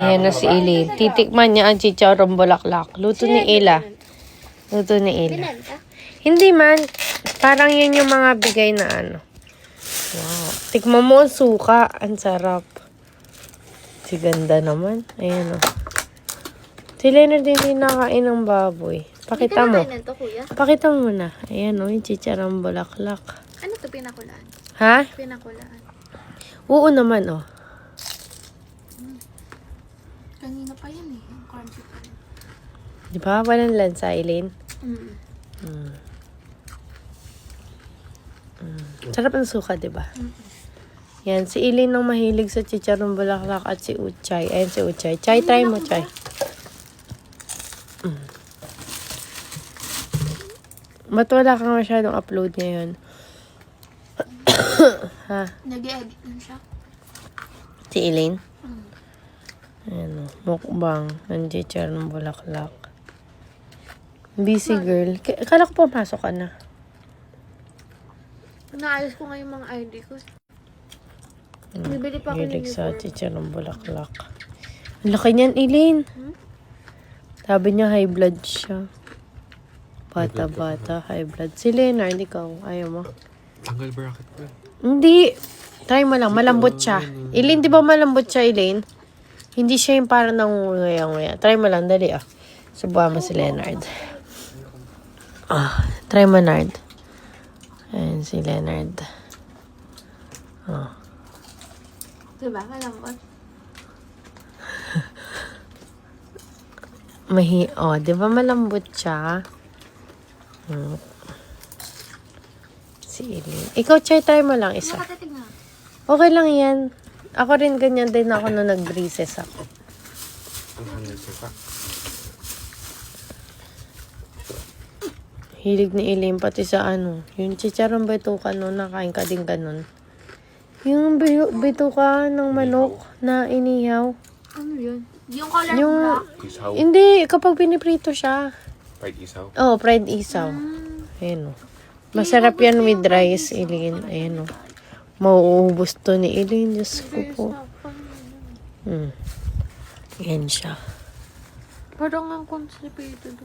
Ayan na si Eli. Titikman niya ang chicharong bulaklak. Luto ni Ela. Luto ni Ela. Hindi man. Parang yun yung mga bigay na ano. Wow. Tikman mo ang suka. Ang sarap. Si ganda naman. Ayan o. Si Leonard hindi nakain ng baboy. Pakita mo. Pakita mo na. Ayan o. Yung chicharong bulaklak. Ano to? Pinakulaan? Ha? Pinakulaan. Oo naman o. Kanina pa yan eh. Yung crunchy pa rin. Di ba? Walang lansa, Eileen. Sarap ang suka, di ba? Yan, si Eileen ang mahilig sa chicharong bulaklak at si Uchay. Ayan si Uchay. Chay, try mo, Chay. Ba't wala kang masyadong upload ngayon? Ha? Nag-edit lang siya. Si Eileen? Ayan o, mukbang ng chicharong bulaklak. Busy girl. Kala ko pumasok ka na. Naayos ko nga yung mga ID ko. Bibili pa ako ng Hilig sa uniform. chicharong bulaklak. Ang laki niyan, Eileen. Sabi niya high blood siya. Bata-bata, high blood. Si Leonard, ikaw, ayaw mo? Tanggal bracket ko. Hindi. Try mo lang, malambot siya. Eileen, di ba malambot siya, Eileen? Hindi siya yung parang nangunguya-nguya. Try mo lang, dali ah. Subuhan mo si Leonard. Try mo, Nard. Ayan si Leonard. Diba? Kalambot. Di ba malambot siya? Si Eileen. Ikaw, try mo lang isa. Nakatitig na. Okay lang yan. Ako rin ganyan din ako nung nag-recess ako. Ang hanggang suka. Hilig ni Eileen pati sa ano. Yung chicharong bituka noon, nakain ka din ganun. Yung bituka ng manok na inihaw. Ano yun? Yung color Yung, black? Isaw. hindi, kapag piniprito siya. Fried isaw. Oh, fried isaw. Ayan o. Masarap yan with rice, Eileen. Ayan o. Mauubos to ni Eileen. Diyos ko po. Ayan siya. Parang ang constipated.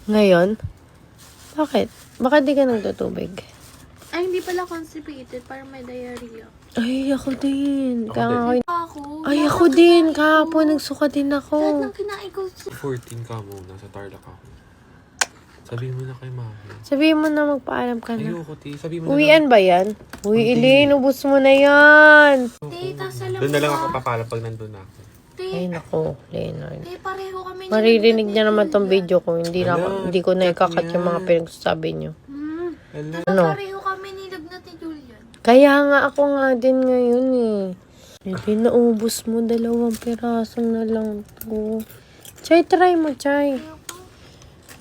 Ngayon? Bakit? Baka di ka nagtutubig. Ay, hindi pala constipated. Parang may diarrhea. Ay, ako din. Ako? Ay, ako din. Kahapon, nagsuka din Lahat ako. ng kinain ko. 14 ka muna sa Tarlac ako. Sabihin mo na kay mami. Sabihin mo na magpaalam ka na. Ayoko, ti. Sabihin mo na Uwian ba yan? Uy, Eileen, ubos mo na yan. Tita, salam Doon na lang ako papala pag nandun na ako. Ay, nako, Leonard. Pareho kami. Maririnig niya naman tong video ko. Hindi ko na ikakat yung mga pinagsasabi niyo. Ano? Pareho kami nilagnat ni Julian. Kaya nga ako nga din ngayon eh. Hindi naubos mo, 2 piraso na lang to. Chay, try mo, Chay.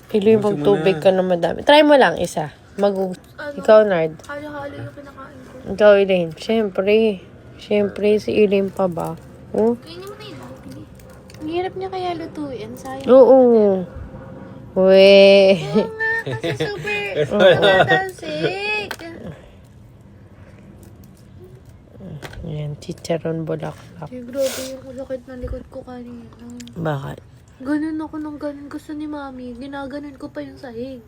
Pili magtubig ka na madami. Try mo lang isa. Ikaw, Nard. Halo-halo yung kinakain ko. Ikaw, Elaine. Siyempre, si Elaine pa ba? Oh? Kainin mo na yun. Ang hirap niya kaya lutuin. Sayang. Oo. We. Oo nga, kasi super tansik. Yan, chicharon bulaklak. Ay, grabe yung sakit na likod ko kanina. Bakit? Ganun ako nung ganun. Gusto ni mami. Ginaganon ko pa yung sahig.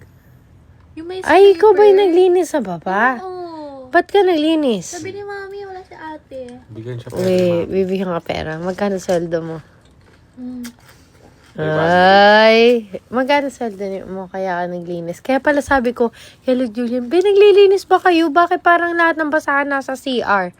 Yung may Ay, ikaw ba yung slipper. naglinis sa baba? Oo. Ba't ka naglinis? Sabi ni mami, wala si ate. Bigyan siya Bibigyan ka pera. Magkano sweldo mo? Hmm. Ay, magkano sweldo mo kaya ka naglinis? Kaya pala sabi ko, hello Julian, naglilinis ba kayo? Bakit parang lahat ng basahan nasa CR?